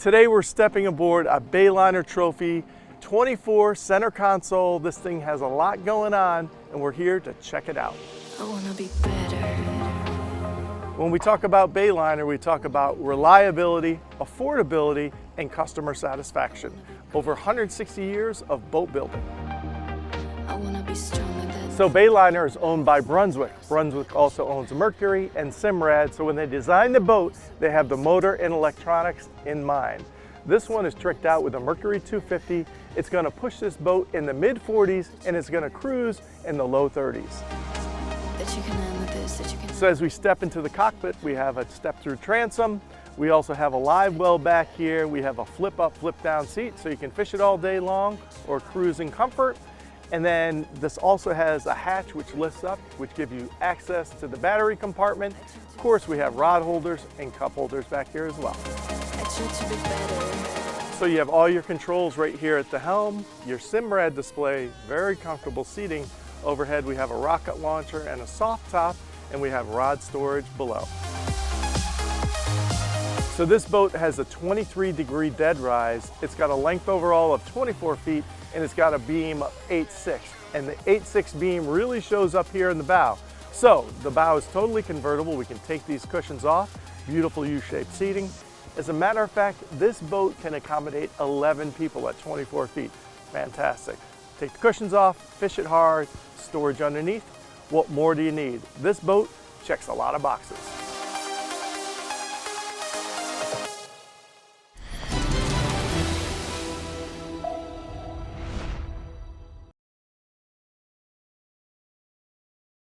Today we're stepping aboard a BAYLINER Trophy 24 center console. This thing has a lot going on and we're here to check it out. I wanna be better. When we talk about BAYLINER, we talk about reliability, affordability, and customer satisfaction. Over 160 years of boat building. I wanna be stronger than So BAYLINER is owned by Brunswick. Brunswick also owns Mercury and Simrad, so when they design the boat, they have the motor and electronics in mind. This one is tricked out with a Mercury 250. It's gonna push this boat in the mid 40s and it's gonna cruise in the low 30s. that you can handle this, that you can. So as we step into the cockpit, we have a step-through transom. We also have a live well back here. We have a flip-up, flip-down seat, so you can fish it all day long or cruise in comfort. And then this also has a hatch which lifts up, which gives you access to the battery compartment. Of course, we have rod holders and cup holders back here as well. I try to be better. So you have all your controls right here at the helm, your Simrad display, very comfortable seating. Overhead we have a rocket launcher and a soft top, and we have rod storage below. So this boat has a 23-degree dead rise. It's got a length overall of 24 feet, and it's got a beam of 8.6. And the 8.6 beam really shows up here in the bow. So the bow is totally convertible. We can take these cushions off, beautiful U-shaped seating. As a matter of fact, this boat can accommodate 11 people at 24 feet. Fantastic. Take the cushions off, fish it hard, storage underneath. What more do you need? This boat checks a lot of boxes.